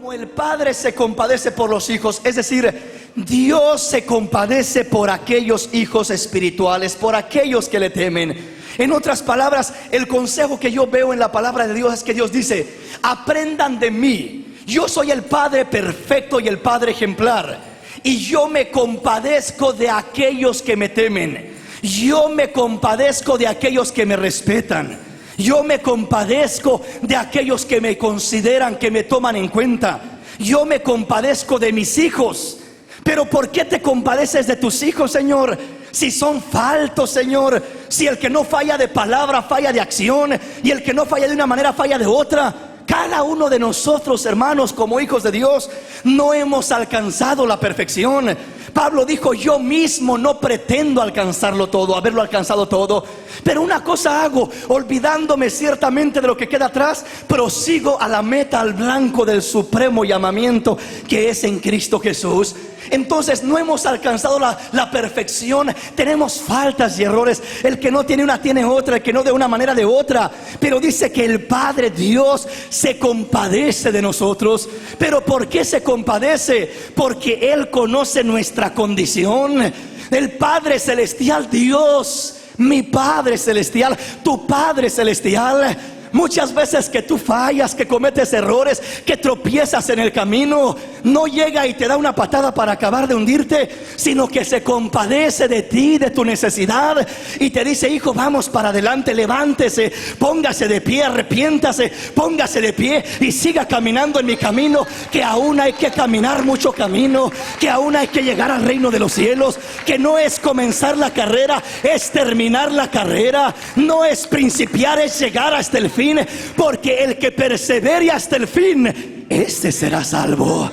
Como el Padre se compadece por los hijos, es decir, Dios se compadece por aquellos hijos espirituales, por aquellos que le temen. En otras palabras, el consejo que yo veo en la palabra de Dios es que Dios dice: aprendan de mí, yo soy el Padre perfecto y el Padre ejemplar, y yo me compadezco de aquellos que me temen. Yo me compadezco de aquellos que me respetan. Yo me compadezco de aquellos que me consideran, que me toman en cuenta. Yo me compadezco de mis hijos. Pero ¿por qué te compadeces de tus hijos, Señor? Si son faltos, Señor. Si el que no falla de palabra, falla de acción, y el que no falla de una manera, falla de otra. Cada uno de nosotros, hermanos, como hijos de Dios, no hemos alcanzado la perfección. Pablo dijo: yo mismo no pretendo alcanzarlo todo, haberlo alcanzado todo, pero una cosa hago, olvidándome ciertamente de lo que queda atrás, prosigo a la meta, al blanco del supremo llamamiento que es en Cristo Jesús. Entonces no hemos alcanzado la perfección. Tenemos faltas y errores. El que no tiene una tiene otra, el que no de una manera de otra. Pero dice que el Padre Dios se compadece de nosotros. ¿Pero por qué se compadece? Porque Él conoce nuestra condición. El Padre Celestial, Dios, mi Padre Celestial, tu Padre Celestial, muchas veces que tú fallas, que cometes errores, que tropiezas en el camino, no llega y te da una patada para acabar de hundirte, sino que se compadece de ti, de tu necesidad, y te dice: hijo, vamos para adelante, levántese, póngase de pie, arrepiéntase, póngase de pie y siga caminando en mi camino, que aún hay que caminar mucho camino, que aún hay que llegar al reino de los cielos, que no es comenzar la carrera, es terminar la carrera, no es principiar, es llegar hasta el fin, porque el que persevere hasta el fin, ese será salvo.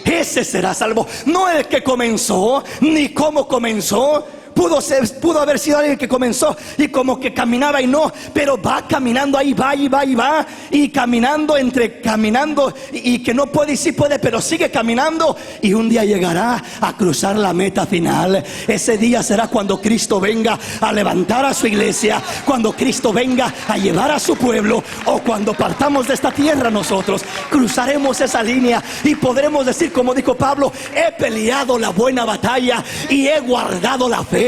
Ese será salvo, no el que comenzó, ni cómo comenzó. Pudo haber sido alguien que comenzó y como que caminaba y no, pero va caminando, ahí va y va y va, y caminando y que no puede y sí puede, pero sigue caminando, y un día llegará a cruzar la meta final. Ese día será cuando Cristo venga a levantar a su iglesia, cuando Cristo venga a llevar a su pueblo, o cuando partamos de esta tierra. Nosotros cruzaremos esa línea y podremos decir, como dijo Pablo: he peleado la buena batalla y he guardado la fe.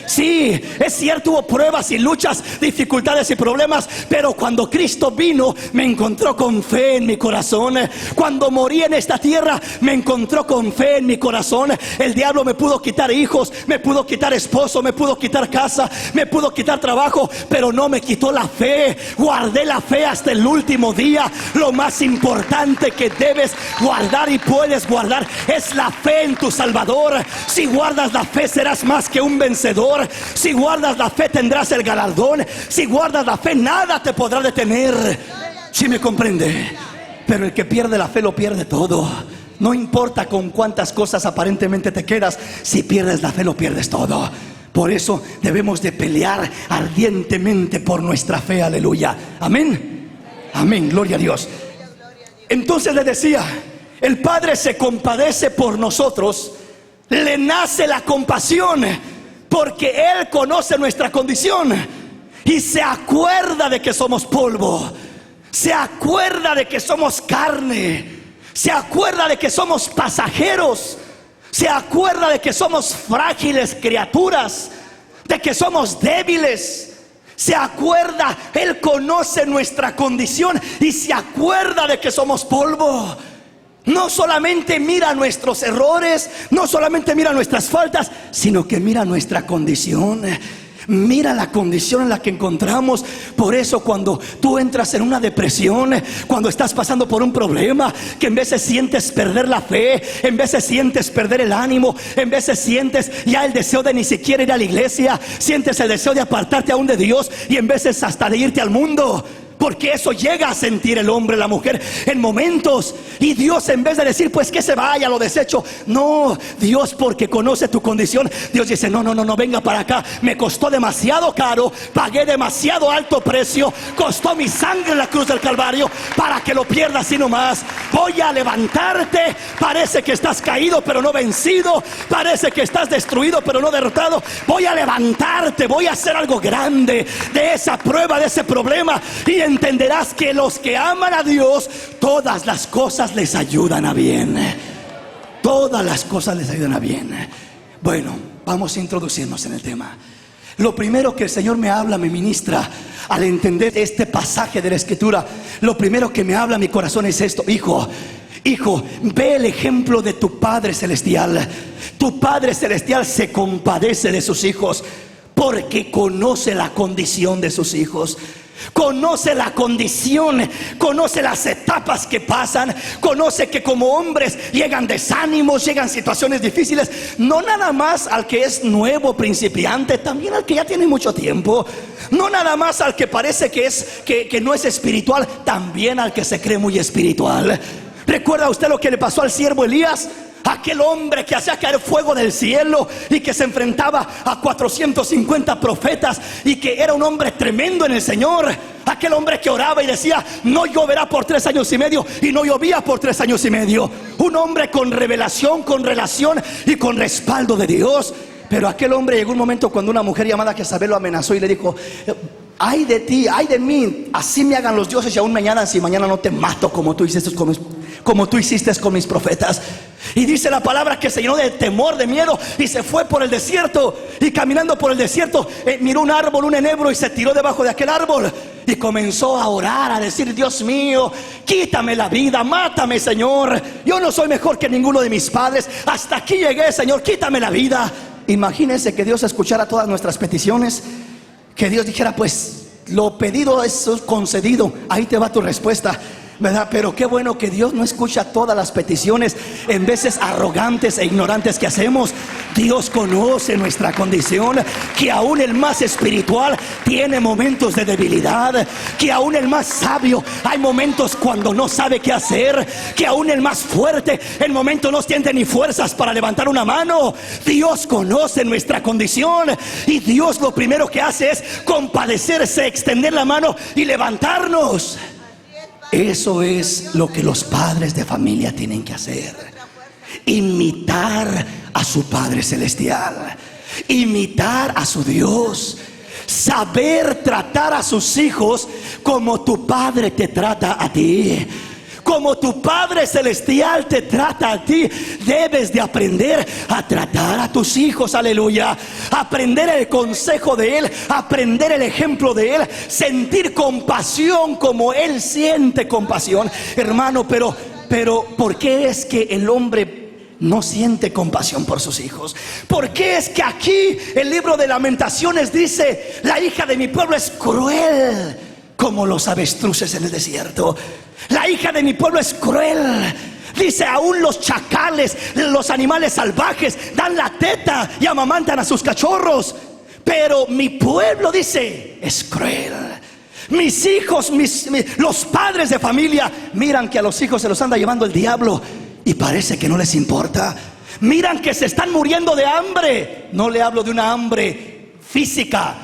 Sí, es cierto, hubo pruebas y luchas, dificultades y problemas, pero cuando Cristo vino, me encontró con fe en mi corazón. Cuando morí en esta tierra, me encontró con fe en mi corazón. El diablo me pudo quitar hijos, me pudo quitar esposo, me pudo quitar casa, me pudo quitar trabajo, pero no me quitó la fe. Guardé la fe hasta el último día. Lo más importante que debes guardar y puedes guardar es la fe en tu Salvador. Si guardas la fe, serás más que un vencedor. Si guardas la fe, tendrás el galardón. Si guardas la fe, nada te podrá detener. ¿Sí me comprende? Pero el que pierde la fe lo pierde todo. No importa con cuántas cosas aparentemente te quedas, si pierdes la fe lo pierdes todo. Por eso debemos de pelear ardientemente por nuestra fe. Aleluya. Amén. Amén. Gloria a Dios. Entonces le decía, el Padre se compadece por nosotros. Le nace la compasión porque Él conoce nuestra condición y se acuerda de que somos polvo, se acuerda de que somos carne, se acuerda de que somos pasajeros, se acuerda de que somos frágiles criaturas, de que somos débiles. Se acuerda, Él conoce nuestra condición y se acuerda de que somos polvo. No solamente mira nuestros errores, no solamente mira nuestras faltas, sino que mira nuestra condición. Mira la condición en la que encontramos. Por eso cuando tú entras en una depresión, cuando estás pasando por un problema, que en veces sientes perder la fe, en veces sientes perder el ánimo, en veces sientes ya el deseo de ni siquiera ir a la iglesia, sientes el deseo de apartarte aún de Dios y en veces hasta de irte al mundo. Porque eso llega a sentir el hombre, la mujer en momentos. Y Dios, en vez de decir pues que se vaya, lo desecho, no, Dios, porque conoce tu condición, Dios dice: no, venga para acá. Me costó demasiado caro, pagué demasiado alto precio, costó mi sangre en la cruz del Calvario para que lo pierdas así nomás. Voy a levantarte. Parece que estás caído pero no vencido, parece que estás destruido pero no derrotado. Voy a levantarte, voy a hacer algo grande de esa prueba, de ese problema, y entenderás que los que aman a Dios, todas las cosas les ayudan a bien. Todas las cosas les ayudan a bien. Bueno, vamos a introducirnos en el tema. Lo primero que el Señor me habla, me ministra al entender este pasaje de la Escritura. Lo primero que me habla a mi corazón es esto: hijo, ve el ejemplo de tu Padre Celestial. Tu Padre Celestial se compadece de sus hijos porque conoce la condición de sus hijos. Conoce la condición, conoce las etapas que pasan, conoce que como hombres llegan desánimos, llegan situaciones difíciles. No nada más al que es nuevo, principiante, también al que ya tiene mucho tiempo. No nada más al que parece que no es espiritual, también al que se cree muy espiritual. ¿Recuerda usted lo que le pasó al siervo Elías? Aquel hombre que hacía caer fuego del cielo y que se enfrentaba a 450 profetas y que era un hombre tremendo en el Señor. Aquel hombre que oraba y decía: no lloverá por 3 años y medio, y no llovía por 3 años y medio. Un hombre con revelación, con relación y con respaldo de Dios. Pero aquel hombre llegó un momento cuando una mujer llamada Jezabel lo amenazó y le dijo: ay de ti, ay de mí, así me hagan los dioses y aún me añadan si mañana no te mato como tú hiciste con mis profetas. Y dice la palabra que se llenó de temor, de miedo, y se fue por el desierto. Y caminando por el desierto, miró un árbol, un enebro, y se tiró debajo de aquel árbol y comenzó a orar, a decir: Dios mío, quítame la vida, mátame, Señor. Yo no soy mejor que ninguno de mis padres. Hasta aquí llegué, Señor, quítame la vida. Imagínense que Dios escuchara todas nuestras peticiones. Que Dios dijera: pues lo pedido es concedido, ahí te va tu respuesta, ¿verdad? Pero qué bueno que Dios no escucha todas las peticiones en veces arrogantes e ignorantes que hacemos. Dios conoce nuestra condición, que aún el más espiritual tiene momentos de debilidad, que aún el más sabio hay momentos cuando no sabe qué hacer, que aún el más fuerte en momentos no tiene ni fuerzas para levantar una mano. Dios conoce nuestra condición y Dios lo primero que hace es compadecerse, extender la mano y levantarnos. Eso es lo que los padres de familia tienen que hacer: imitar a su Padre Celestial, imitar a su Dios, saber tratar a sus hijos como tu Padre te trata a ti. Como tu Padre Celestial te trata a ti, debes de aprender a tratar a tus hijos, aleluya. Aprender el consejo de Él, aprender el ejemplo de Él, sentir compasión como Él siente compasión. Hermano, pero ¿por qué es que el hombre no siente compasión por sus hijos? ¿Por qué es que aquí el libro de Lamentaciones dice: la hija de mi pueblo es cruel como los avestruces en el desierto? La hija de mi pueblo es cruel. Dice: aún los chacales, los animales salvajes, dan la teta y amamantan a sus cachorros. Pero mi pueblo, dice, es cruel. Mis hijos, los padres de familia, miran que a los hijos se los anda llevando el diablo y parece que no les importa. Miran que se están muriendo de hambre. No le hablo de una hambre física.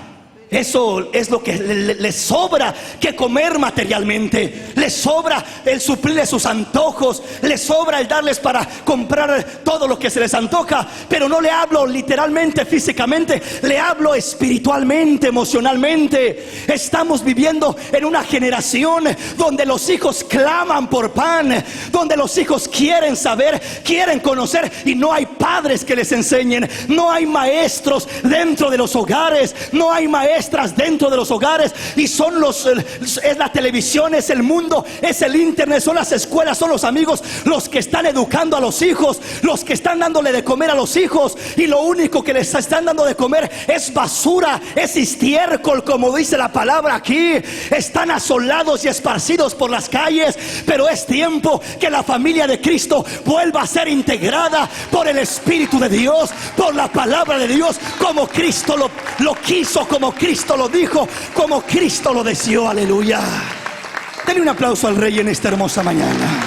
Eso es lo que les sobra que comer materialmente. Les sobra el suplirles sus antojos. Les sobra el darles para comprar todo lo que se les antoja. Pero no le hablo literalmente, físicamente. Le hablo espiritualmente, emocionalmente. Estamos viviendo en una generación donde los hijos claman por pan, donde los hijos quieren saber, quieren conocer, y no hay padres que les enseñen. No hay maestros dentro de los hogares. No hay maestras dentro de los hogares, y son es la televisión, es el mundo, es el internet, son las escuelas, son los amigos los que están educando a los hijos, los que están dándole de comer a los hijos, y lo único que les están dando de comer es basura, es estiércol, como dice la palabra aquí. Están asolados y esparcidos por las calles. Pero es tiempo que la familia de Cristo vuelva a ser integrada por el Espíritu de Dios, por la palabra de Dios, como Cristo lo quiso, como Cristo lo dijo, como Cristo lo deseó, aleluya. Denle un aplauso al Rey en esta hermosa mañana.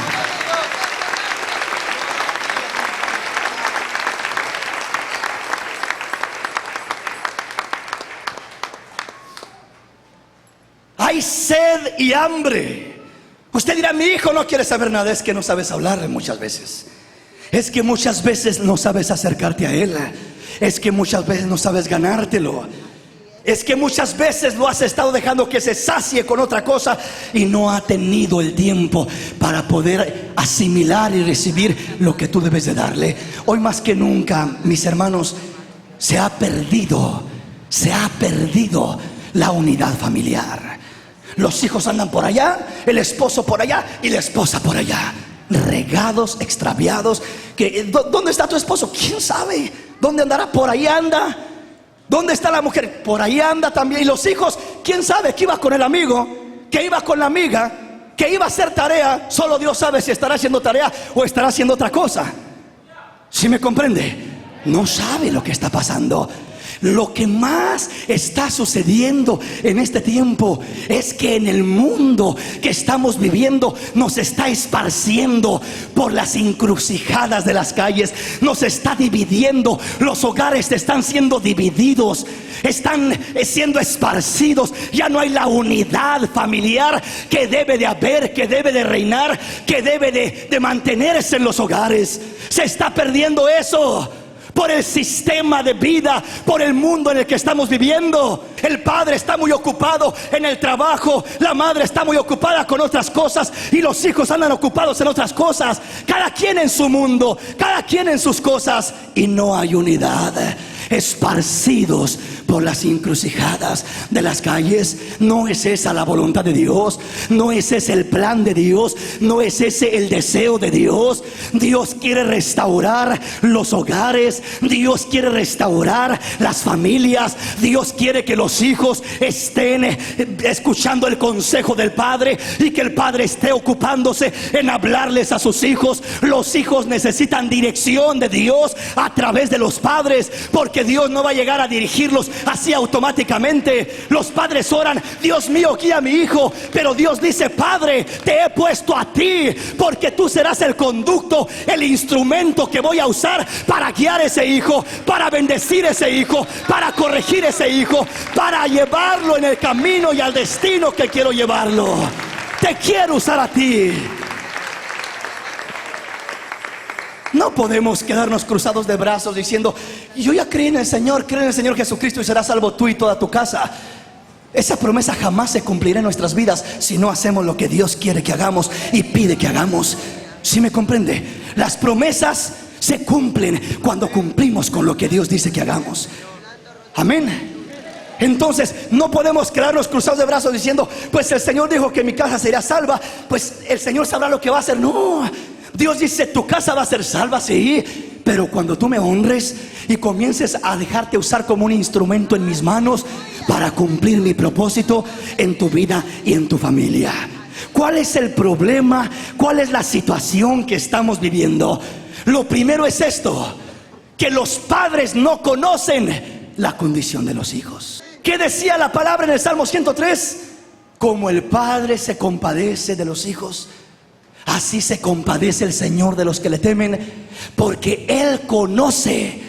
Hay sed y hambre. Usted dirá: mi hijo no quiere saber nada. Es que no sabes hablarle muchas veces. Es que muchas veces no sabes acercarte a él. Es que muchas veces no sabes ganártelo. Es que muchas veces lo has estado dejando que se sacie con otra cosa y no ha tenido el tiempo para poder asimilar y recibir lo que tú debes de darle. Hoy más que nunca, mis hermanos, se ha perdido la unidad familiar. Los hijos andan por allá, el esposo por allá y la esposa por allá, regados, extraviados. ¿Dónde está tu esposo? ¿Quién sabe? ¿Dónde andará? Por ahí anda. ¿Dónde está la mujer? Por ahí anda también. Y los hijos, quién sabe, que iba con el amigo, que iba con la amiga, que iba a hacer tarea. Solo Dios sabe si estará haciendo tarea o estará haciendo otra cosa. ¿Sí me comprende? No sabe lo que está pasando. Lo que más está sucediendo en este tiempo es que en el mundo que estamos viviendo nos está esparciendo por las encrucijadas de las calles, nos está dividiendo. Los hogares están siendo divididos, están siendo esparcidos. Ya no hay la unidad familiar que debe de haber, que debe de reinar, que debe de mantenerse en los hogares. Se está perdiendo eso por el sistema de vida, por el mundo en el que estamos viviendo. El padre está muy ocupado en el trabajo, la madre está muy ocupada con otras cosas y los hijos andan ocupados en otras cosas. Cada quien en su mundo, cada quien en sus cosas, y no hay unidad. Esparcidos por las encrucijadas de las calles. No es esa la voluntad de Dios, no es ese el plan de Dios, no es ese el deseo de Dios. Dios quiere restaurar los hogares, Dios quiere restaurar las familias. Dios quiere que los hijos estén escuchando el consejo del padre y que el padre esté ocupándose en hablarles a sus hijos. Los hijos necesitan dirección de Dios a través de los padres, porque Dios no va a llegar a dirigirlos así automáticamente. Los padres oran: Dios mío, guía a mi hijo. Pero Dios dice: Padre, te he puesto a ti, porque tú serás el conducto, el instrumento que voy a usar para guiar a ese hijo, para bendecir a ese hijo, para corregir a ese hijo, para llevarlo en el camino y al destino que quiero llevarlo. Te quiero usar a ti. No podemos quedarnos cruzados de brazos diciendo: yo ya creí en el Señor, creo en el Señor Jesucristo y serás salvo tú y toda tu casa. Esa promesa jamás se cumplirá en nuestras vidas si no hacemos lo que Dios quiere que hagamos y pide que hagamos. ¿Sí me comprende? Las promesas se cumplen cuando cumplimos con lo que Dios dice que hagamos. Amén. Entonces no podemos quedarnos cruzados de brazos diciendo: pues el Señor dijo que mi casa sería salva, pues el Señor sabrá lo que va a hacer. No, Dios dice: tu casa va a ser salva, sí, pero cuando tú me honres y comiences a dejarte usar como un instrumento en mis manos para cumplir mi propósito en tu vida y en tu familia. ¿Cuál es el problema? ¿Cuál es la situación que estamos viviendo? Lo primero es esto: que los padres no conocen la condición de los hijos. ¿Qué decía la palabra en el Salmo 103? Como el padre se compadece de los hijos, así se compadece el Señor de los que le temen, porque Él conoce.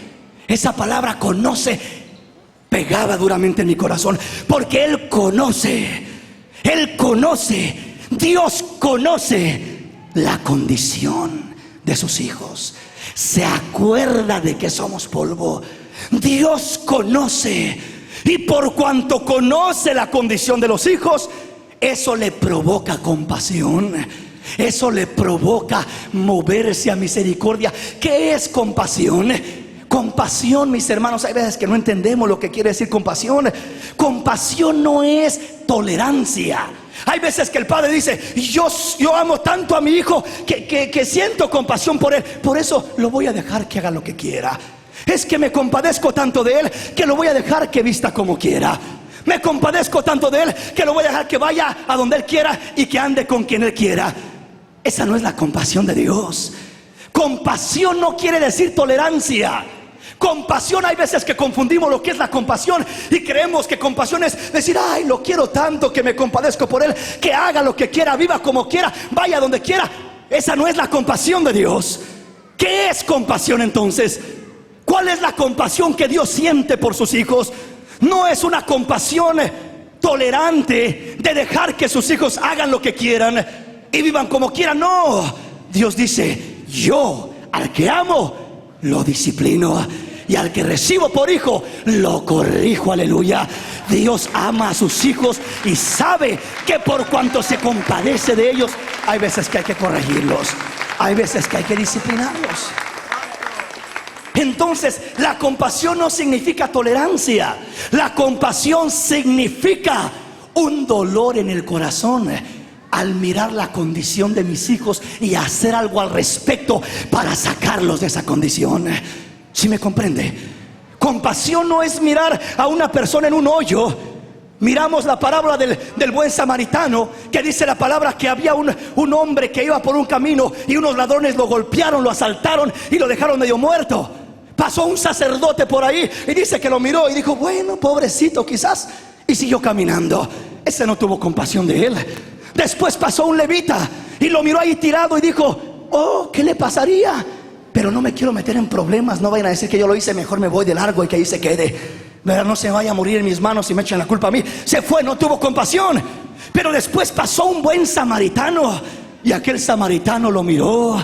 Esa palabra conoce pegaba duramente en mi corazón, porque Él conoce, Dios conoce la condición de sus hijos. Se acuerda de que somos polvo. Dios conoce, y por cuanto conoce la condición de los hijos, eso le provoca compasión. Eso le provoca moverse a misericordia. ¿Qué es compasión? Compasión, mis hermanos, hay veces que no entendemos lo que quiere decir compasión. Compasión no es tolerancia. Hay veces que el padre dice: yo amo tanto a mi hijo que siento compasión por él, por eso lo voy a dejar que haga lo que quiera. Es que me compadezco tanto de él que lo voy a dejar que vista como quiera. Me compadezco tanto de él que lo voy a dejar que vaya a donde él quiera y que ande con quien él quiera. Esa no es la compasión de Dios. Compasión no quiere decir tolerancia. Compasión, hay veces que confundimos lo que es la compasión y creemos que compasión es decir: ay, lo quiero tanto que me compadezco por él, que haga lo que quiera, viva como quiera, vaya donde quiera. Esa no es la compasión de Dios. ¿Qué es compasión entonces? ¿Cuál es la compasión que Dios siente por sus hijos? No es una compasión tolerante de dejar que sus hijos hagan lo que quieran y vivan como quieran. No, Dios dice: yo al que amo lo disciplino, y al que recibo por hijo, lo corrijo. Aleluya. Dios ama a sus hijos y sabe que por cuanto se compadece de ellos, hay veces que hay que corregirlos, hay veces que hay que disciplinarlos. Entonces, la compasión no significa tolerancia. La compasión significa un dolor en el corazón al mirar la condición de mis hijos y hacer algo al respecto para sacarlos de esa condición. ¿Sí me comprende? Compasión no es mirar a una persona en un hoyo. Miramos la parábola del buen samaritano, que dice la palabra que había un hombre que iba por un camino y unos ladrones lo golpearon, lo asaltaron y lo dejaron medio muerto. Pasó un sacerdote por ahí y dice que lo miró y dijo: bueno, pobrecito quizás, y siguió caminando. Ese no tuvo compasión de él. Después pasó un levita y lo miró ahí tirado y dijo: oh, ¿qué le pasaría? Pero no me quiero meter en problemas, no vayan a decir que yo lo hice, mejor me voy de largo y que ahí se quede. Pero no se vaya a morir en mis manos y me echen la culpa a mí. Se fue, no tuvo compasión. Pero después pasó un buen samaritano y aquel samaritano lo miró.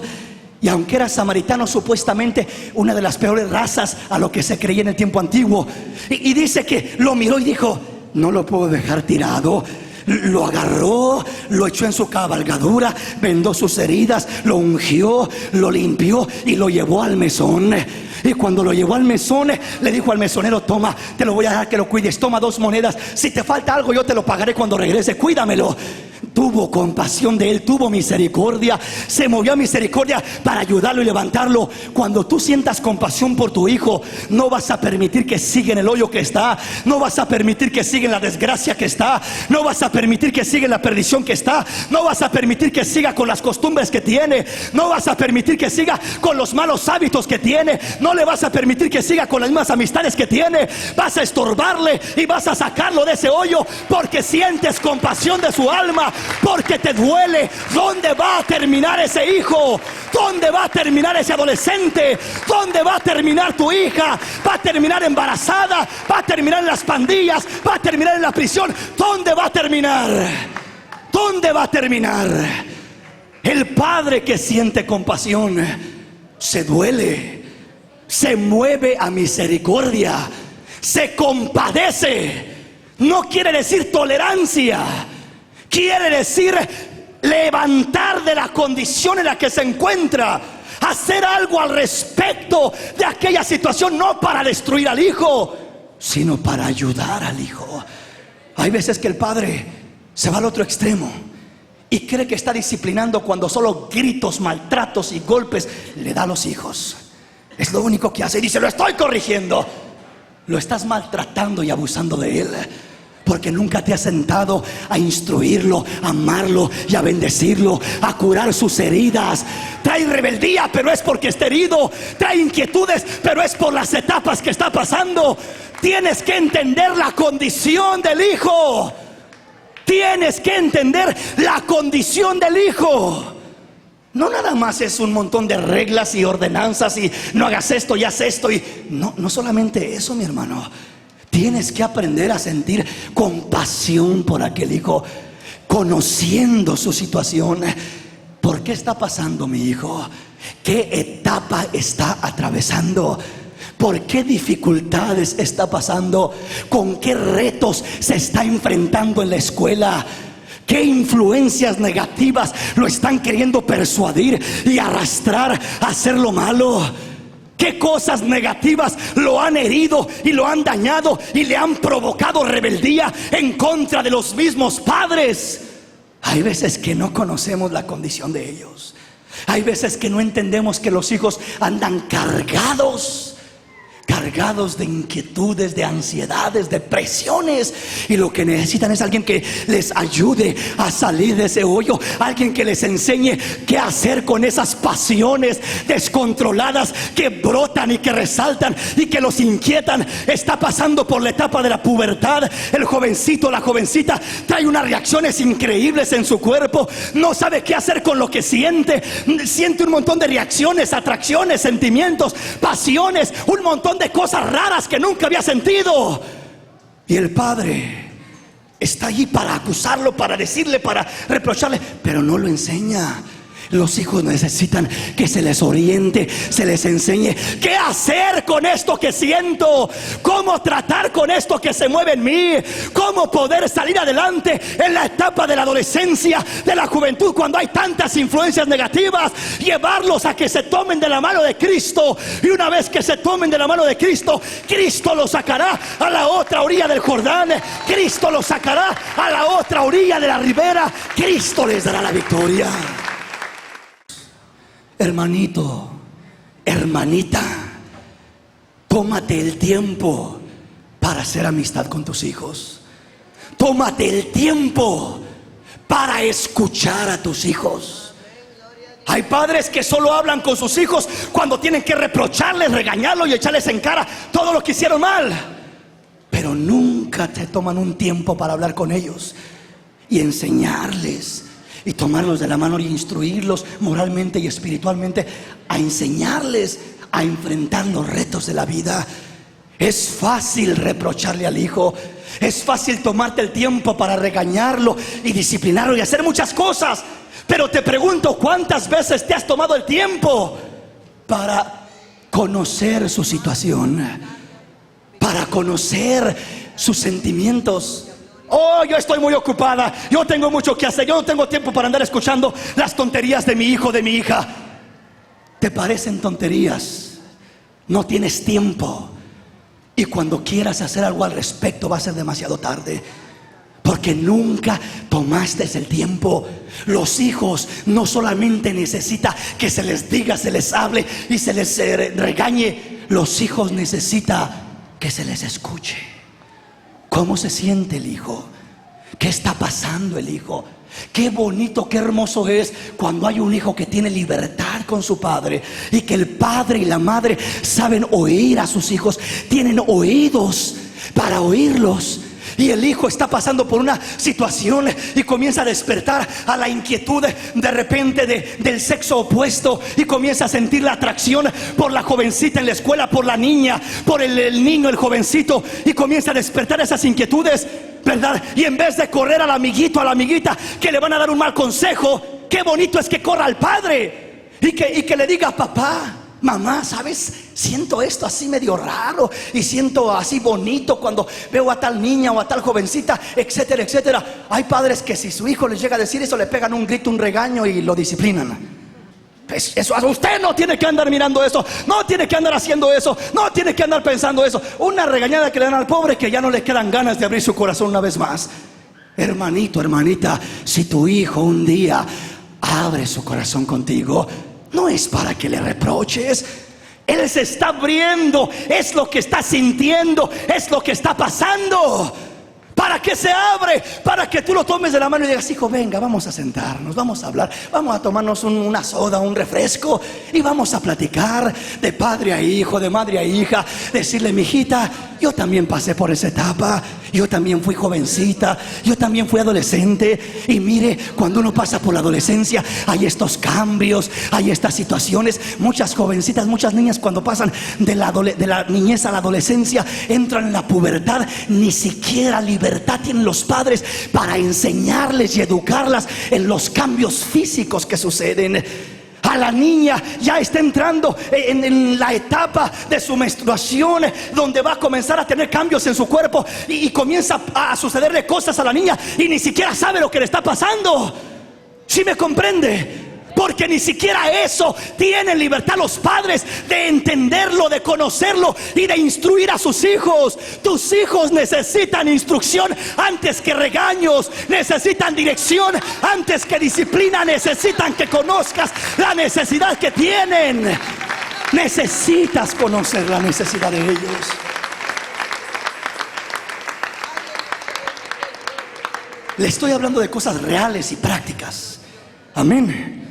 Y aunque era samaritano, supuestamente una de las peores razas a lo que se creía en el tiempo antiguo, y dice que lo miró y dijo: no lo puedo dejar tirado. Lo agarró, lo echó en su cabalgadura, vendó sus heridas, lo ungió, lo limpió y lo llevó al mesón. Y cuando lo llevó al mesón, le dijo al mesonero: toma, te lo voy a dejar que lo cuides, toma 2 monedas, si te falta algo yo te lo pagaré cuando regrese, cuídamelo. Tuvo compasión de él, tuvo misericordia, se movió a misericordia para ayudarlo y levantarlo. Cuando tú sientas compasión por tu hijo, no vas a permitir que siga en el hoyo que está, no vas a permitir que siga en la desgracia que está, no vas a permitir que siga en la perdición que está, no vas a permitir que siga con las costumbres que tiene, no vas a permitir que siga con los malos hábitos que tiene, no le vas a permitir que siga con las mismas amistades que tiene. Vas a estorbarle y vas a sacarlo de ese hoyo porque sientes compasión de su alma, porque te duele. ¿Dónde va a terminar ese hijo? ¿Dónde va a terminar ese adolescente? ¿Dónde va a terminar tu hija? ¿Va a terminar embarazada? ¿Va a terminar en las pandillas? ¿Va a terminar en la prisión? ¿Dónde va a terminar? ¿Dónde va a terminar? El padre que siente compasión se duele, se mueve a misericordia, se compadece. No quiere decir tolerancia, quiere decir levantar de la condición en la que se encuentra, hacer algo al respecto de aquella situación, no para destruir al hijo, sino para ayudar al hijo. Hay veces que el padre se va al otro extremo y cree que está disciplinando cuando solo gritos, maltratos y golpes le da a los hijos. Es lo único que hace y dice: lo estoy corrigiendo. Lo estás maltratando y abusando de él, porque nunca te has sentado a instruirlo, a amarlo y a bendecirlo, a curar sus heridas. Trae rebeldía, pero es porque está herido. Trae inquietudes, pero es por las etapas que está pasando. Tienes que entender la condición del hijo. Tienes que entender la condición del hijo. No nada más es un montón de reglas y ordenanzas y no hagas esto y haz esto y no solamente eso, mi hermano. Tienes que aprender a sentir compasión por aquel hijo, conociendo su situación. ¿Por qué está pasando mi hijo? ¿Qué etapa está atravesando? ¿Por qué dificultades está pasando? ¿Con qué retos se está enfrentando en la escuela? ¿Qué influencias negativas lo están queriendo persuadir y arrastrar a hacer lo malo? ¿Qué cosas negativas lo han herido y lo han dañado y le han provocado rebeldía en contra de los mismos padres? Hay veces que no conocemos la condición de ellos. Hay veces que no entendemos que los hijos andan cargados de inquietudes, de ansiedades, de presiones, y lo que necesitan es alguien que les ayude a salir de ese hoyo, alguien que les enseñe qué hacer con esas pasiones descontroladas que brotan y que resaltan y que los inquietan. Está pasando por la etapa de la pubertad. El jovencito, la jovencita trae unas reacciones increíbles en su cuerpo, no sabe qué hacer con lo que siente un montón de reacciones, atracciones, sentimientos, pasiones, un montón de cosas raras que nunca había sentido. Y el padre está allí para acusarlo, para decirle, para reprocharle, pero no lo enseña. Los hijos necesitan que se les oriente, se les enseñe qué hacer con esto que siento, cómo tratar con esto que se mueve en mí, cómo poder salir adelante en la etapa de la adolescencia, de la juventud, cuando hay tantas influencias negativas. Llevarlos a que se tomen de la mano de Cristo, y una vez que se tomen de la mano de Cristo, Cristo los sacará a la otra orilla del Jordán, Cristo los sacará a la otra orilla de la ribera, Cristo les dará la victoria. Hermanito, hermanita, tómate el tiempo para hacer amistad con tus hijos. Tómate el tiempo para escuchar a tus hijos. Hay padres que solo hablan con sus hijos cuando tienen que reprocharles, regañarlos y echarles en cara todo lo que hicieron mal, pero nunca te toman un tiempo para hablar con ellos y enseñarles, y tomarlos de la mano y instruirlos moralmente y espiritualmente, a enseñarles a enfrentar los retos de la vida. Es fácil reprocharle al hijo, es fácil tomarte el tiempo para regañarlo y disciplinarlo y hacer muchas cosas, pero te pregunto, ¿cuántas veces te has tomado el tiempo para conocer su situación, para conocer sus sentimientos? Oh, yo estoy muy ocupada, yo tengo mucho que hacer, yo no tengo tiempo para andar escuchando las tonterías de mi hijo, de mi hija. ¿Te parecen tonterías? No tienes tiempo, y cuando quieras hacer algo al respecto va a ser demasiado tarde, porque nunca tomaste el tiempo. Los hijos no solamente necesitan que se les diga, se les hable y se les regañe. Los hijos necesitan que se les escuche. ¿Cómo se siente el hijo? ¿Qué está pasando el hijo? Qué bonito, qué hermoso es cuando hay un hijo que tiene libertad con su padre, y que el padre y la madre saben oír a sus hijos, tienen oídos para oírlos. Y el hijo está pasando por una situación y comienza a despertar a la inquietud de repente del sexo opuesto, y comienza a sentir la atracción por la jovencita en la escuela, por la niña, por el niño, el jovencito, y comienza a despertar esas inquietudes, ¿verdad? Y en vez de correr al amiguito, a la amiguita que le van a dar un mal consejo, qué bonito es que corra al padre y que le diga: papá, mamá, ¿sabes? Siento esto así medio raro, y siento así bonito cuando veo a tal niña o a tal jovencita, etcétera, etcétera. Hay padres que si su hijo les llega a decir eso, le pegan un grito, un regaño y lo disciplinan. Eso, usted no tiene que andar mirando eso, no tiene que andar haciendo eso, no tiene que andar pensando eso. Una regañada que le dan al pobre, que ya no le quedan ganas de abrir su corazón una vez más. Hermanito, hermanita, si tu hijo un día abre su corazón contigo, no es para que le reproches. Él se está abriendo, es lo que está sintiendo, es lo que está pasando. ¿Para qué se abre? Para que tú lo tomes de la mano y digas: hijo, venga, vamos a sentarnos, vamos a hablar, vamos a tomarnos una soda, un refresco, y vamos a platicar de padre a hijo, de madre a hija. Decirle: mijita, yo también pasé por esa etapa, yo también fui jovencita, yo también fui adolescente. Y mire, cuando uno pasa por la adolescencia, hay estos cambios, hay estas situaciones. Muchas jovencitas, muchas niñas, cuando pasan de la niñez a la adolescencia, entran en la pubertad. Ni siquiera libertad tienen los padres para enseñarles y educarlas en los cambios físicos que suceden. A la niña ya está entrando en la etapa de su menstruación, donde va a comenzar a tener cambios en su cuerpo, y comienza a sucederle cosas a la niña y ni siquiera sabe lo que le está pasando. ¿Sí me comprende? Porque ni siquiera eso tienen libertad los padres de entenderlo, de conocerlo y de instruir a sus hijos. Tus hijos necesitan instrucción antes que regaños, necesitan dirección antes que disciplina, necesitan que conozcas la necesidad que tienen. Necesitas conocer la necesidad de ellos. Le estoy hablando de cosas reales y prácticas. Amén.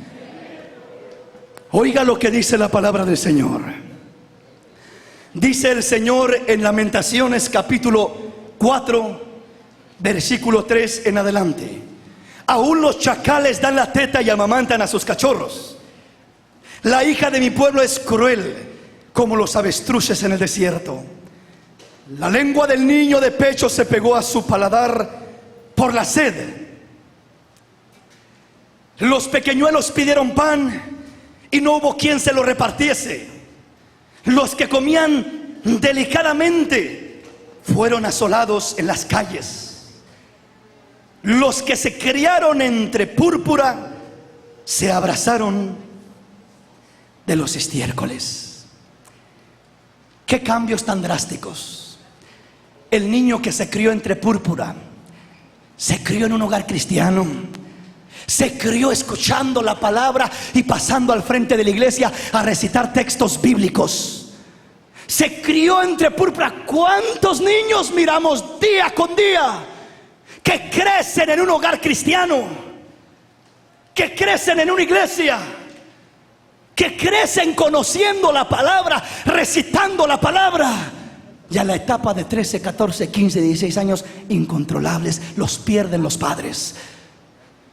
Oiga lo que dice la palabra del Señor. Dice el Señor en Lamentaciones capítulo 4, versículo 3 en adelante: aún los chacales dan la teta y amamantan a sus cachorros. La hija de mi pueblo es cruel como los avestruces en el desierto. La lengua del niño de pecho se pegó a su paladar por la sed. Los pequeñuelos pidieron pan y no hubo quien se lo repartiese. Los que comían delicadamente fueron asolados en las calles. Los que se criaron entre púrpura se abrazaron de los estiércoles. Qué cambios tan drásticos. El niño que se crió entre púrpura se crió en un hogar cristiano, se crió escuchando la palabra y pasando al frente de la iglesia a recitar textos bíblicos. Se crió entre púrpura. ¿Cuántos niños miramos día con día que crecen en un hogar cristiano, que crecen en una iglesia, que crecen conociendo la palabra, recitando la palabra? Y a la etapa de 13, 14, 15, 16 años, incontrolables, los pierden los padres,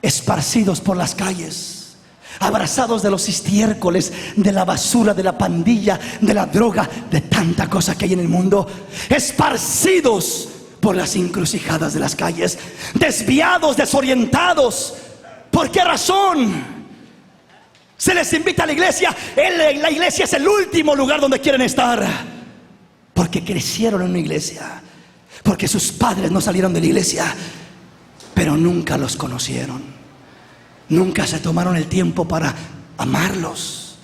esparcidos por las calles, abrazados de los estiércoles, de la basura, de la pandilla, de la droga, de tanta cosa que hay en el mundo, esparcidos por las encrucijadas de las calles, desviados, desorientados. ¿Por qué razón? Se les invita a la iglesia. La iglesia es el último lugar donde quieren estar, porque crecieron en una iglesia, porque sus padres no salieron de la iglesia, pero nunca los conocieron. Nunca se tomaron el tiempo para amarlos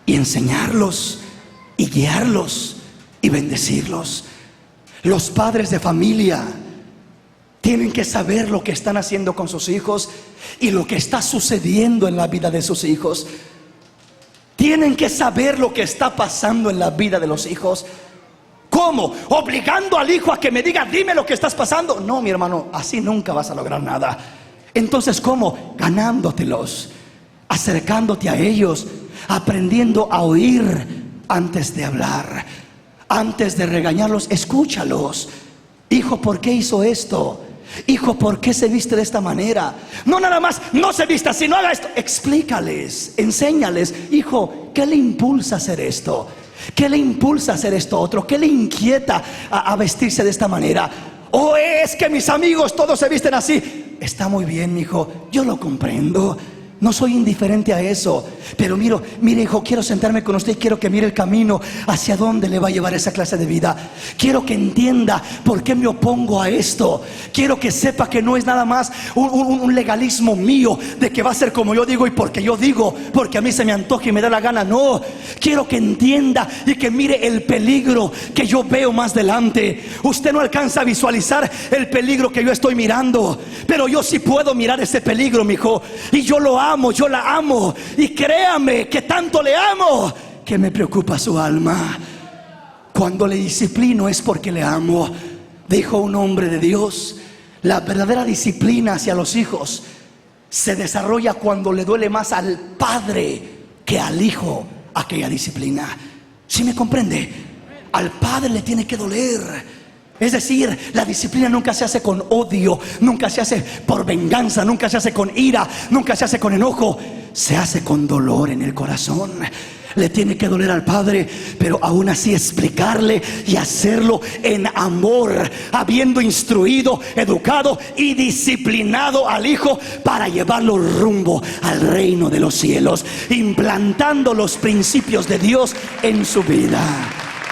y enseñarlos y guiarlos y bendecirlos. Los padres de familia tienen que saber lo que están haciendo con sus hijos y lo que está sucediendo en la vida de sus hijos. Tienen que saber lo que está pasando en la vida de los hijos. ¿Cómo? ¿Obligando al hijo a que me diga, dime lo que estás pasando? No, mi hermano, así nunca vas a lograr nada. Entonces, ¿cómo? Ganándotelos, acercándote a ellos, aprendiendo a oír antes de hablar, antes de regañarlos. Escúchalos. Hijo, ¿por qué hizo esto? Hijo, ¿por qué se viste de esta manera? No nada más, no se vista así, no haga esto. Explícales, enséñales. Hijo, ¿qué le impulsa a hacer esto? ¿Qué le impulsa a hacer esto otro? ¿Qué le inquieta a vestirse de esta manera? ¿O es que mis amigos todos se visten así? Está muy bien, mi hijo, yo lo comprendo. No soy indiferente a eso. Pero mire, hijo, quiero sentarme con usted y quiero que mire el camino hacia dónde le va a llevar esa clase de vida. Quiero que entienda por qué me opongo a esto. Quiero que sepa que no es nada más un legalismo mío de que va a ser como yo digo y porque yo digo, porque a mí se me antoja y me da la gana. No, quiero que entienda y que mire el peligro que yo veo más delante. Usted no alcanza a visualizar el peligro que yo estoy mirando, pero yo sí puedo mirar ese peligro, mi hijo, y yo lo amo, yo la amo. Y créame que tanto le amo que me preocupa su alma. Cuando le disciplino es porque le amo. Dijo un hombre de Dios: la verdadera disciplina hacia los hijos se desarrolla cuando le duele más al padre que al hijo aquella disciplina. ¿Sí me comprende? Al padre le tiene que doler. Es decir, la disciplina nunca se hace con odio, nunca se hace por venganza, nunca se hace con ira, nunca se hace con enojo. Se hace con dolor en el corazón. Le tiene que doler al padre, pero aún así explicarle y hacerlo en amor, habiendo instruido, educado y disciplinado al hijo para llevarlo rumbo al reino de los cielos, implantando los principios de Dios en su vida.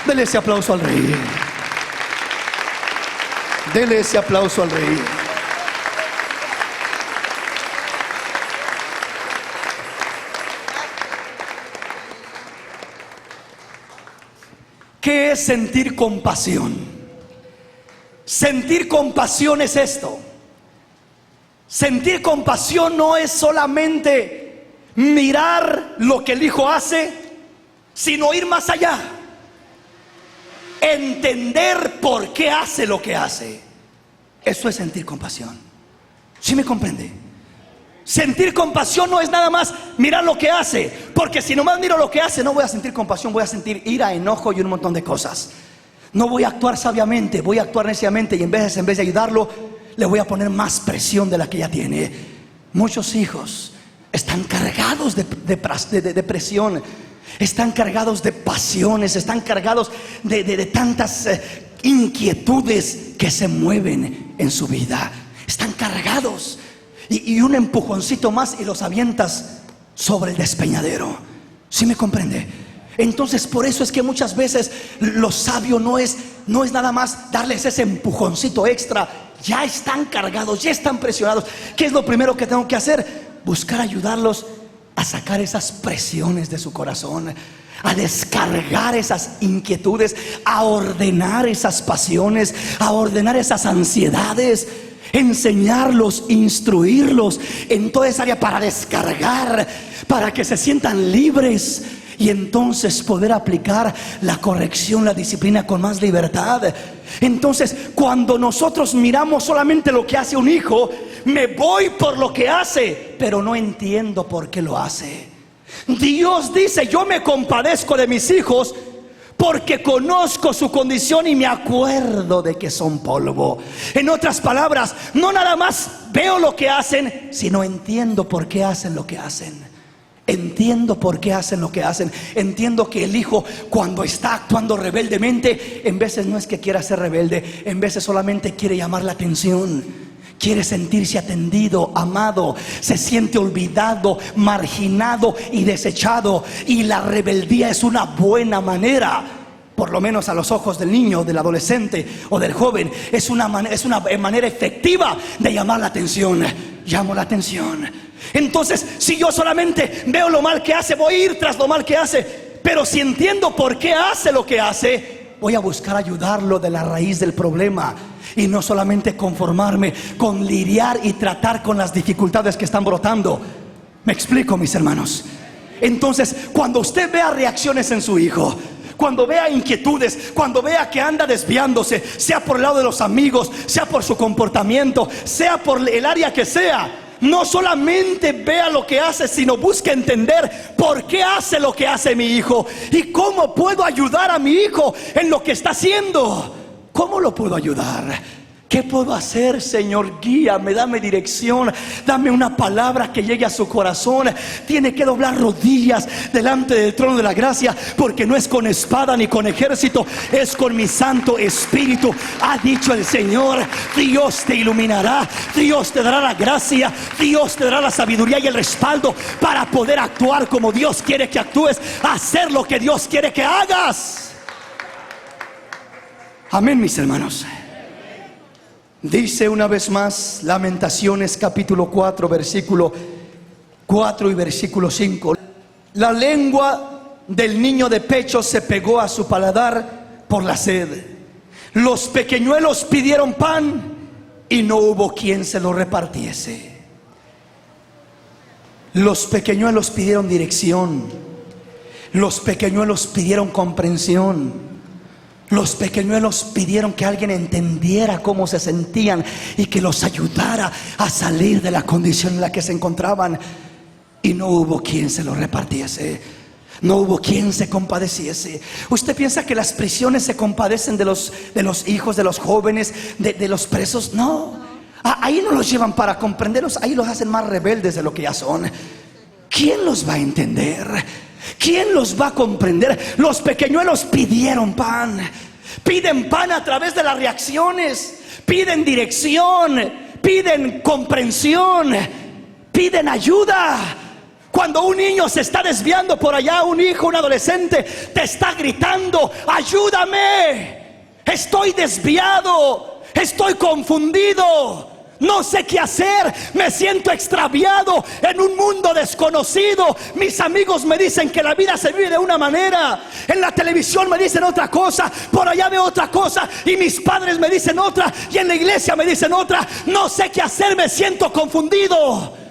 Dele ese aplauso al rey. Dele ese aplauso al rey. ¿Qué es sentir compasión? Sentir compasión es esto. Sentir compasión no es solamente mirar lo que el hijo hace, sino ir más allá. Entender por qué hace lo que hace. Eso es sentir compasión. ¿Sí me comprende? Sentir compasión no es nada más mirar lo que hace, porque si nomás miro lo que hace no voy a sentir compasión, voy a sentir ira, enojo y un montón de cosas. No voy a actuar sabiamente, voy a actuar neciamente, y en vez de ayudarlo le voy a poner más presión de la que ya tiene. Muchos hijos están cargados de presión, están cargados de pasiones, están cargados de tantas inquietudes que se mueven en su vida. Están cargados. y un empujoncito más y los avientas sobre el despeñadero. ¿Sí me comprende? Entonces por eso es que muchas veces lo sabio no es nada más darles ese empujoncito extra. Ya están cargados, ya están presionados. ¿Qué es lo primero que tengo que hacer? Buscar ayudarlos a sacar esas presiones de su corazón, a descargar esas inquietudes, a ordenar esas pasiones, a ordenar esas ansiedades, enseñarlos, instruirlos en toda esa área para descargar, para que se sientan libres y entonces poder aplicar la corrección, la disciplina con más libertad. Entonces, cuando nosotros miramos solamente lo que hace un hijo, me voy por lo que hace, pero no entiendo por qué lo hace. Dios dice: yo me compadezco de mis hijos porque conozco su condición y me acuerdo de que son polvo. En otras palabras, no nada más veo lo que hacen, sino entiendo por qué hacen lo que hacen. Entiendo por qué hacen lo que hacen. Entiendo que el hijo, cuando está actuando rebeldemente, en veces no es que quiera ser rebelde, en veces solamente quiere llamar la atención, quiere sentirse atendido, amado, se siente olvidado, marginado y desechado. Y la rebeldía es una buena manera, por lo menos a los ojos del niño, del adolescente o del joven, es una manera efectiva de llamar la atención. Llamo la atención. Entonces, si yo solamente veo lo mal que hace, voy a ir tras lo mal que hace. Pero si entiendo por qué hace lo que hace, voy a buscar ayudarlo de la raíz del problema, y no solamente conformarme con lidiar y tratar con las dificultades que están brotando. ¿Me explico, mis hermanos? Entonces, cuando usted vea reacciones en su hijo, cuando vea inquietudes, cuando vea que anda desviándose, sea por el lado de los amigos, sea por su comportamiento, sea por el área que sea, no solamente vea lo que hace, sino busque entender por qué hace lo que hace mi hijo y cómo puedo ayudar a mi hijo en lo que está haciendo. ¿Cómo lo puedo ayudar? ¿Qué puedo hacer, Señor? Guíame, dame dirección, dame una palabra que llegue a su corazón. Tiene que doblar rodillas delante del trono de la gracia, porque no es con espada ni con ejército, es con mi Santo Espíritu, ha dicho el Señor. Dios te iluminará, Dios te dará la gracia, Dios te dará la sabiduría y el respaldo para poder actuar como Dios quiere que actúes, hacer lo que Dios quiere que hagas. Amén, mis hermanos. Dice una vez más Lamentaciones capítulo 4 versículo 4 y versículo 5: la lengua del niño de pecho se pegó a su paladar por la sed. Los pequeñuelos pidieron pan y no hubo quien se lo repartiese. Los pequeñuelos pidieron dirección. Los pequeñuelos pidieron comprensión. Los pequeñuelos pidieron que alguien entendiera cómo se sentían y que los ayudara a salir de la condición en la que se encontraban. Y no hubo quien se lo repartiese. No hubo quien se compadeciese. ¿Usted piensa que las prisiones se compadecen de los hijos, de los jóvenes, de los presos? No. Ahí no los llevan para comprenderlos. Ahí los hacen más rebeldes de lo que ya son. ¿Quién los va a entender? ¿Quién los va a comprender? Los pequeñuelos pidieron pan. Piden pan a través de las reacciones. Piden dirección. Piden comprensión. Piden ayuda. Cuando un niño se está desviando por allá, un hijo, un adolescente, te está gritando: ayúdame, estoy desviado, estoy confundido, no sé qué hacer, me siento extraviado en un mundo desconocido. Mis amigos me dicen que la vida se vive de una manera, en la televisión me dicen otra cosa, por allá veo otra cosa, y mis padres me dicen otra, y en la iglesia me dicen otra. No sé qué hacer, me siento confundido.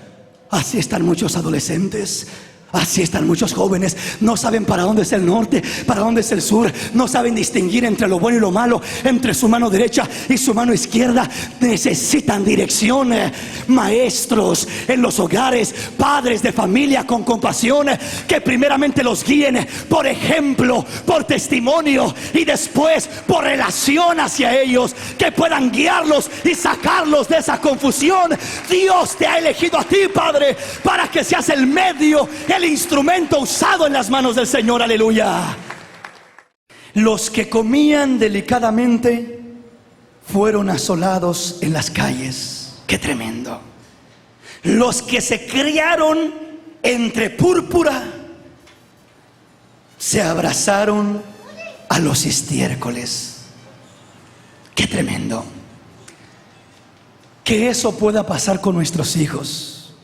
Así están muchos adolescentes. Así están muchos jóvenes, no saben para dónde es el norte, para dónde es el sur, no saben distinguir entre lo bueno y lo malo, entre su mano derecha y su mano izquierda. Necesitan dirección. Maestros en los hogares, padres de familia con compasión, que primeramente los guíen por ejemplo, por testimonio, y después por relación hacia ellos, que puedan guiarlos y sacarlos de esa confusión. Dios te ha elegido a ti, Padre, para que seas el medio, el instrumento usado en las manos del Señor. Aleluya. Los que comían delicadamente fueron asolados en las calles. Qué tremendo. Los que se criaron entre púrpura se abrazaron a los estiércoles. Qué tremendo. Que eso pueda pasar con nuestros hijos,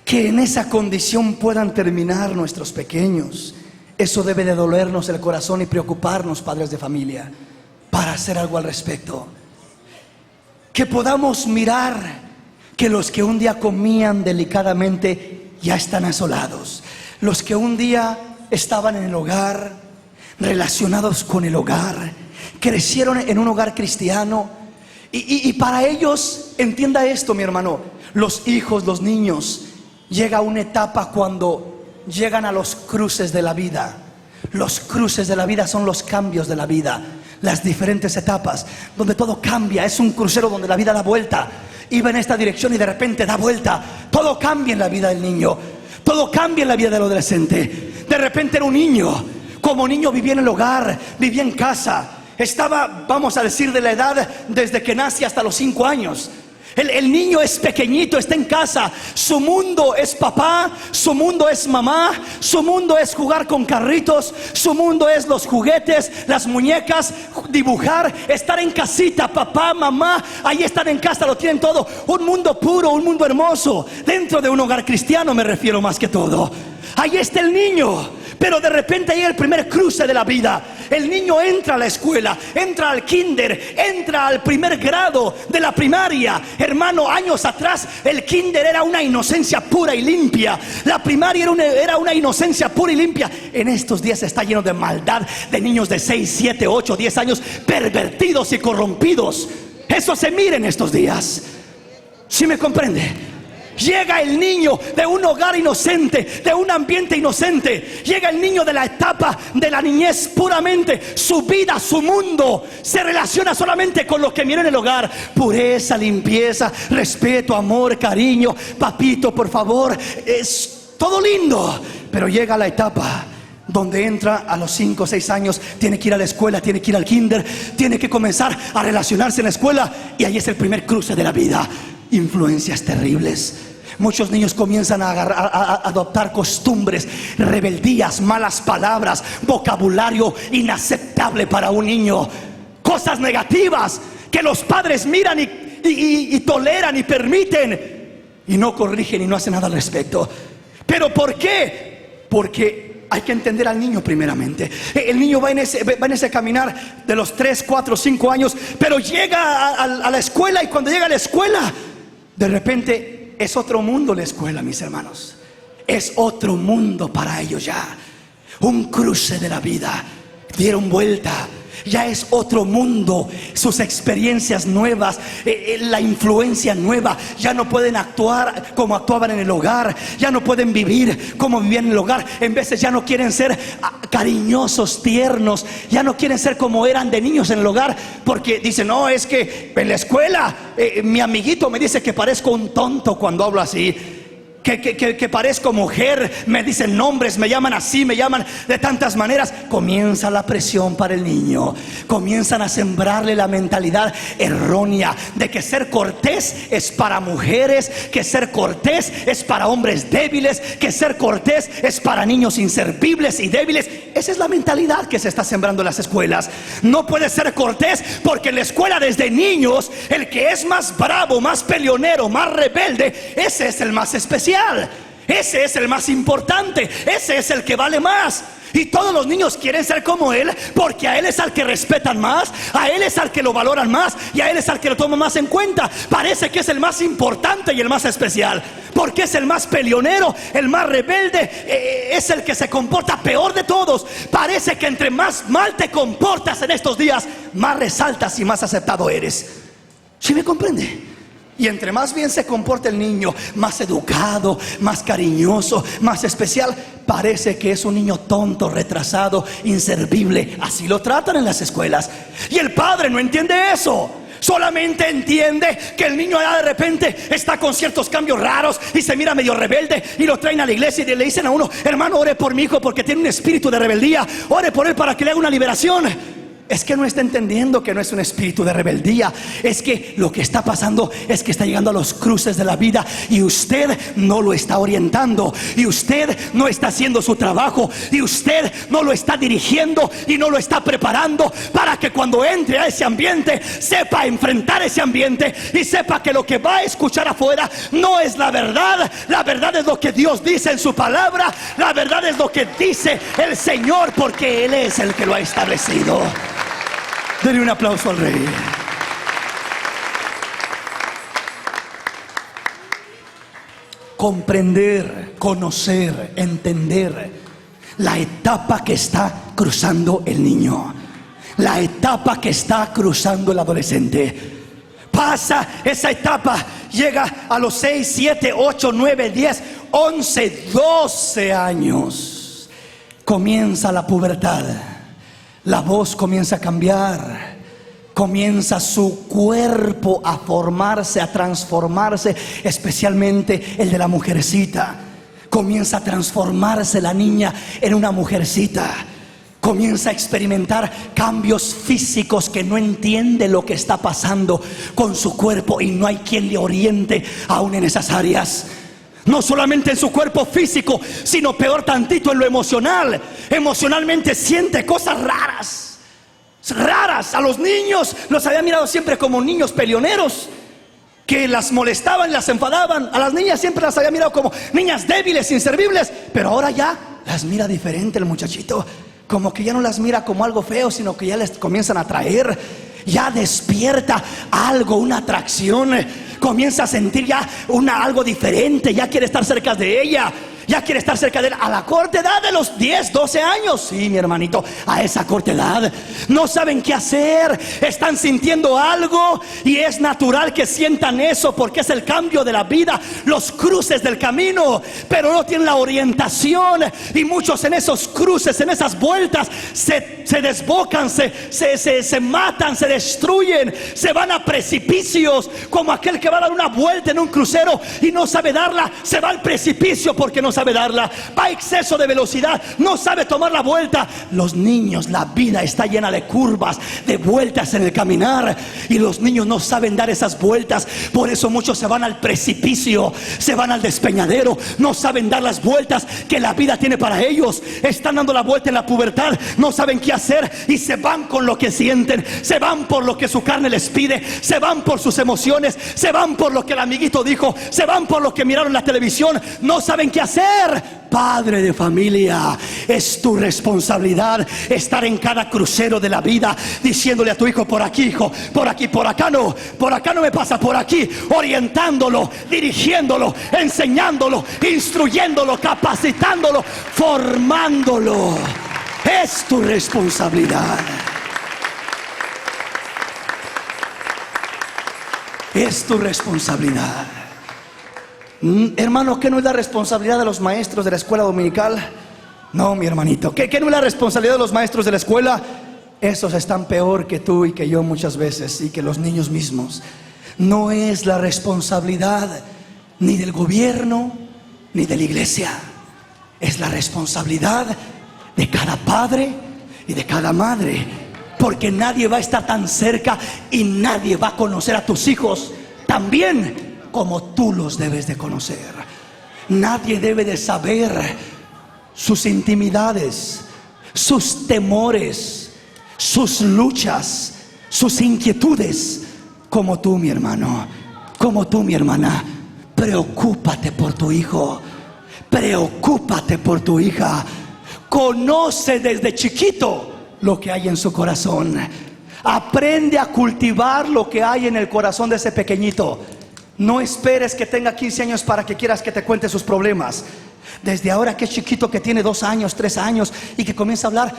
que en esa condición puedan terminar nuestros pequeños. Eso debe de dolernos el corazón y preocuparnos, padres de familia, para hacer algo al respecto. Que podamos mirar que los que un día comían delicadamente ya están asolados. Los que un día estaban en el hogar, relacionados con el hogar, crecieron en un hogar cristiano. Y para ellos, entienda esto, mi hermano, los hijos, los niños, llega una etapa cuando llegan a los cruces de la vida. Los cruces de la vida son los cambios de la vida, las diferentes etapas donde todo cambia. Es un crucero donde la vida da vuelta. Iba en esta dirección y de repente da vuelta. Todo cambia en la vida del niño, todo cambia en la vida del adolescente. De repente era un niño. Como niño vivía en el hogar, vivía en casa. Estaba, vamos a decir, de la edad desde que nace hasta los 5 años. El niño es pequeñito, está en casa. Su mundo es papá, su mundo es mamá, su mundo es jugar con carritos, su mundo es los juguetes, las muñecas, dibujar, estar en casita, papá, mamá, ahí están en casa, lo tienen todo. Un mundo puro, un mundo hermoso. Dentro de un hogar cristiano me refiero más que todo. Ahí está el niño. Pero de repente hay el primer cruce de la vida. El niño entra a la escuela, entra al kinder, entra al primer grado de la primaria. Hermano, años atrás el kinder era una inocencia pura y limpia. La primaria era una inocencia pura y limpia. En estos días está lleno de maldad, de niños de 6, 7, 8, 10 años pervertidos y corrompidos. Eso se mira en estos días. ¿Sí me comprende? Llega el niño de un hogar inocente, de un ambiente inocente. Llega el niño de la etapa de la niñez puramente. Su vida, su mundo se relaciona solamente con lo que mira en el hogar. Pureza, limpieza, respeto, amor, cariño. Papito, por favor. Es todo lindo. Pero llega la etapa donde entra a los 5 o 6 años. Tiene que ir a la escuela, tiene que ir al kinder, tiene que comenzar a relacionarse en la escuela. Y ahí es el primer cruce de la vida. Influencias terribles. Muchos niños comienzan a adoptar costumbres, rebeldías, malas palabras, vocabulario inaceptable para un niño, cosas negativas que los padres miran y toleran y permiten y no corrigen y no hacen nada al respecto. ¿Pero por qué? Porque hay que entender al niño primeramente. El niño va en ese caminar de los 3, 4, 5 años, pero llega a la escuela, y cuando llega a la escuela, de repente es otro mundo la escuela, mis hermanos. Es otro mundo para ellos ya. Un cruce de la vida. Dieron vuelta. Ya es otro mundo. Sus experiencias nuevas, la influencia nueva. Ya no pueden actuar como actuaban en el hogar. Ya no pueden vivir como vivían en el hogar. En veces ya no quieren ser cariñosos, tiernos. Ya no quieren ser como eran de niños en el hogar, porque dicen, no, es que en la escuela mi amiguito me dice que parezco un tonto cuando hablo así. Que parezco mujer, me dicen nombres, me llaman así, me llaman de tantas maneras. Comienza la presión para el niño. Comienzan a sembrarle la mentalidad errónea de que ser cortés es para mujeres, que ser cortés es para hombres débiles, que ser cortés es para niños inservibles y débiles. Esa es la mentalidad que se está sembrando en las escuelas. No puede ser cortés porque en la escuela desde niños el que es más bravo, más peleonero, más rebelde, ese es el más especial. Ese es el más importante. Ese es el que vale más. Y todos los niños quieren ser como él, porque a él es al que respetan más, a él es al que lo valoran más, y a él es al que lo toman más en cuenta. Parece que es el más importante y el más especial, porque es el más peleonero, el más rebelde, es el que se comporta peor de todos. Parece que entre más mal te comportas en estos días, más resaltas y más aceptado eres. ¿Sí me comprende? Y entre más bien se comporta el niño, más educado, más cariñoso, más especial, parece que es un niño tonto, retrasado, inservible. Así lo tratan en las escuelas. Y el padre no entiende eso. Solamente entiende que el niño ya de repente está con ciertos cambios raros y se mira medio rebelde, y lo traen a la iglesia y le dicen a uno, hermano, ore por mi hijo porque tiene un espíritu de rebeldía, ore por él para que le haga una liberación. Es que no está entendiendo que no es un espíritu de rebeldía. Es que lo que está pasando es que está llegando a los cruces de la vida y usted no lo está orientando, y usted no está haciendo su trabajo, y usted no lo está dirigiendo y no lo está preparando para que cuando entre a ese ambiente sepa enfrentar ese ambiente y sepa que lo que va a escuchar afuera no es la verdad. La verdad es lo que Dios dice en su palabra. La verdad es lo que dice el Señor, porque Él es el que lo ha establecido. Denle un aplauso al Rey. Comprender, conocer, entender la etapa que está cruzando el niño, la etapa que está cruzando el adolescente. Pasa esa etapa, llega a los 6, 7, 8, 9, 10, 11, 12 años. Comienza la pubertad. La voz comienza a cambiar, comienza su cuerpo a formarse, a transformarse, especialmente el de la mujercita. Comienza a transformarse la niña en una mujercita. Comienza a experimentar cambios físicos que no entiende lo que está pasando con su cuerpo y no hay quien le oriente aún en esas áreas. No solamente en su cuerpo físico, sino peor tantito en lo emocional. Emocionalmente siente cosas raras. A los niños los había mirado siempre como niños peleoneros, que las molestaban, las enfadaban. A las niñas siempre las había mirado como niñas débiles, inservibles. Pero ahora ya las mira diferente el muchachito. Como que ya no las mira como algo feo, sino que ya les comienzan a atraer. Ya despierta algo, una atracción. Comienza a sentir ya algo diferente. Ya quiere estar cerca de ella. Ya quiere estar cerca de él a la corta edad de los 10, 12 años. Sí, mi hermanito, a esa corta edad no saben qué hacer. Están sintiendo algo y es natural que sientan eso, porque es el cambio de la vida, los cruces del camino. Pero no tienen la orientación, y muchos en esos cruces, en esas vueltas, se desbocan, se matan, se destruyen, se van a precipicios. Como aquel que va a dar una vuelta en un crucero y no sabe darla, se va al precipicio porque no sabe darla. Va a exceso de velocidad, no sabe tomar la vuelta. Los niños, la vida está llena de curvas, de vueltas en el caminar, y los niños no saben dar esas vueltas. Por eso muchos se van al precipicio, se van al despeñadero. No saben dar las vueltas que la vida tiene para ellos. Están dando la vuelta en la pubertad, no saben qué hacer y se van con lo que sienten, se van por lo que su carne les pide, se van por sus emociones, se van por lo que el amiguito dijo, se van por lo que miraron en la televisión. No saben qué hacer. Padre de familia, es tu responsabilidad estar en cada crucero de la vida diciéndole a tu hijo: por aquí, hijo, por aquí, por acá no me pasa, por aquí, orientándolo, dirigiéndolo, enseñándolo, instruyéndolo, capacitándolo, formándolo. Es tu responsabilidad. Es tu responsabilidad. Hermano, ¿qué no es la responsabilidad de los maestros de la escuela dominical? No, mi hermanito, ¿qué no es la responsabilidad de los maestros de la escuela? Esos están peor que tú y que yo muchas veces, y que los niños mismos. No es la responsabilidad ni del gobierno ni de la iglesia. Es la responsabilidad de cada padre y de cada madre, porque nadie va a estar tan cerca y nadie va a conocer a tus hijos también como tú los debes de conocer. Nadie debe de saber sus intimidades, sus temores, sus luchas, sus inquietudes, como tú, mi hermano, como tú, mi hermana. Preocúpate por tu hijo, preocúpate por tu hija. Conoce desde chiquito lo que hay en su corazón. Aprende a cultivar lo que hay en el corazón de ese pequeñito. No esperes que tenga 15 años para que quieras que te cuente sus problemas. Desde ahora que es chiquito, que tiene 2 años, 3 años, y que comienza a hablar,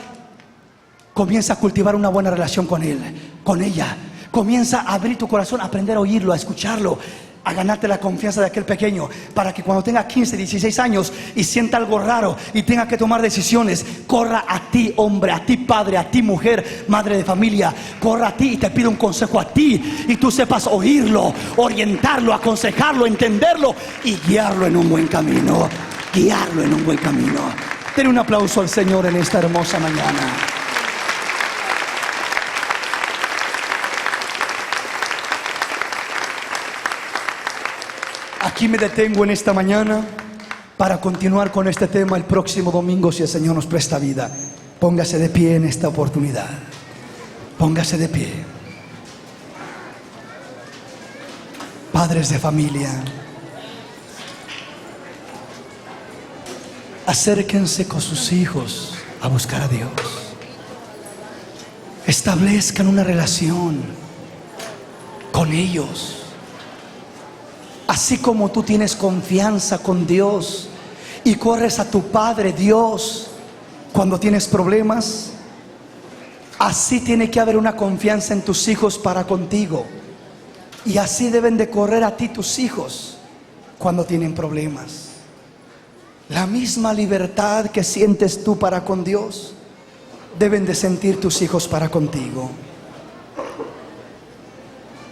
comienza a cultivar una buena relación con él, con ella. Comienza a abrir tu corazón, a aprender a oírlo, a escucharlo, a ganarte la confianza de aquel pequeño, para que cuando tenga 15, 16 años y sienta algo raro y tenga que tomar decisiones, corra a ti, hombre, a ti, padre, a ti, mujer, madre de familia, corra a ti y te pida un consejo a ti, y tú sepas oírlo, orientarlo, aconsejarlo, entenderlo y guiarlo en un buen camino. Guiarlo en un buen camino. Den un aplauso al Señor en esta hermosa mañana. Aquí me detengo en esta mañana para continuar con este tema el próximo domingo, si el Señor nos presta vida. Póngase de pie en esta oportunidad. Póngase de pie. Padres de familia, acérquense con sus hijos a buscar a Dios. Establezcan una relación con ellos. Así como tú tienes confianza con Dios y corres a tu Padre Dios cuando tienes problemas, así tiene que haber una confianza en tus hijos para contigo. Y así deben de correr a ti tus hijos cuando tienen problemas. La misma libertad que sientes tú para con Dios, deben de sentir tus hijos para contigo.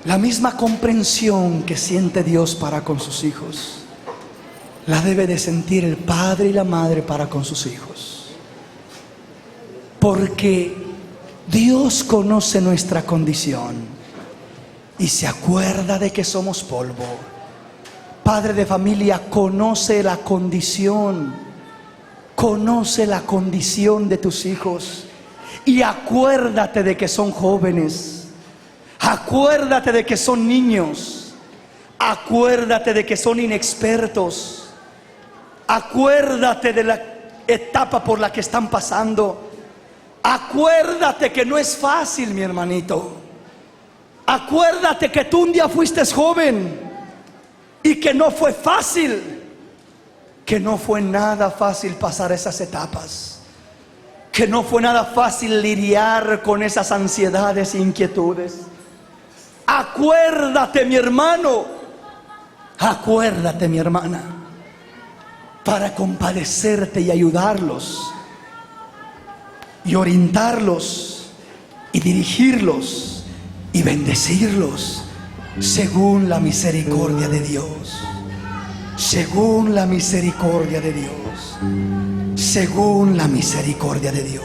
La misma comprensión que siente Dios para con sus hijos, la debe de sentir el padre y la madre para con sus hijos. Porque Dios conoce nuestra condición y se acuerda de que somos polvo. Padre de familia, conoce la condición de tus hijos y acuérdate de que son jóvenes. Acuérdate de que son niños. Acuérdate de que son inexpertos. Acuérdate de la etapa por la que están pasando. Acuérdate que no es fácil, mi hermanito. Acuérdate que tú un día fuiste joven y que no fue fácil, que no fue nada fácil pasar esas etapas, que no fue nada fácil lidiar con esas ansiedades e inquietudes. Acuérdate, mi hermano, acuérdate, mi hermana, para compadecerte y ayudarlos y orientarlos y dirigirlos y bendecirlos según la misericordia de Dios. Según la misericordia de Dios. Según la misericordia de Dios.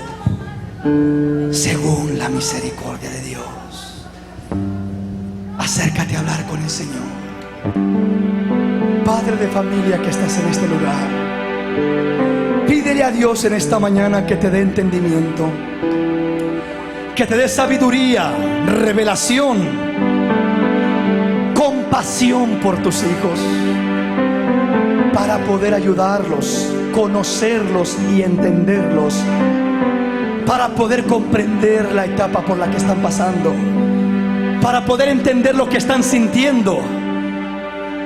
Según la misericordia de Dios. Acércate a hablar con el Señor. Padre de familia que estás en este lugar, pídele a Dios en esta mañana que te dé entendimiento, que te dé sabiduría, revelación, compasión por tus hijos, para poder ayudarlos, conocerlos y entenderlos, para poder comprender la etapa por la que están pasando, para poder entender lo que están sintiendo,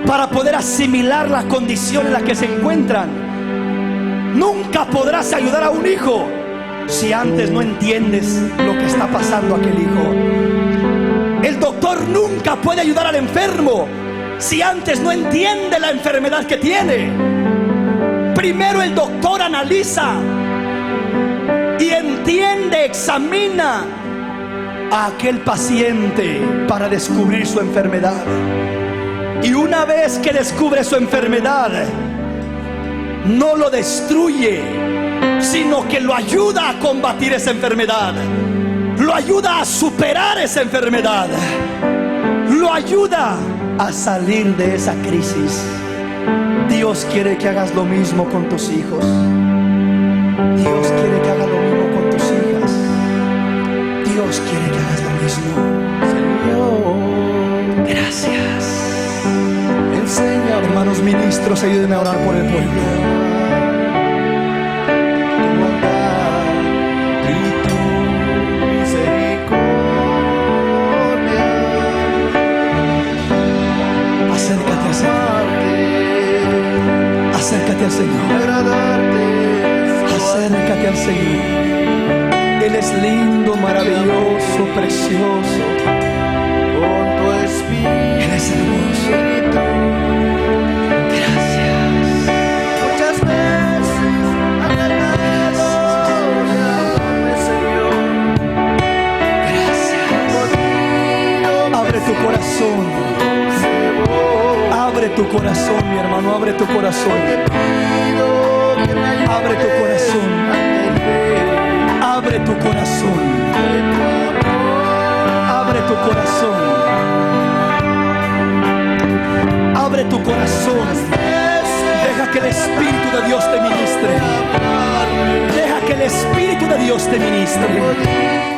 para poder asimilar la condición en la que se encuentran. Nunca podrás ayudar a un hijo si antes no entiendes lo que está pasando a aquel hijo. El doctor nunca puede ayudar al enfermo si antes no entiende la enfermedad que tiene. Primero el doctor analiza y entiende, examina a aquel paciente para descubrir su enfermedad. Y una vez que descubre su enfermedad, no lo destruye, sino que lo ayuda a combatir esa enfermedad, lo ayuda a superar esa enfermedad, lo ayuda a salir de esa crisis. Dios quiere que hagas lo mismo con tus hijos. Dios quiere que hagas lo mismo con tus hijas. Dios quiere que hagas lo mismo. Señor, gracias. El Señor, hermanos ministros, ayuden a orar por el pueblo. Acércate al Señor. Acércate al Señor. Acércate al Señor. Él es lindo, maravilloso, precioso. Con tu espíritu. Él es hermoso. Gracias. Muchas veces Señor. Gracias. Abre tu corazón. Abre tu corazón, mi hermano, abre tu corazón. Abre tu corazón. Abre tu corazón. Abre tu corazón. Abre tu corazón. de Dios te ministre. Deja que el Espíritu de Dios te ministre.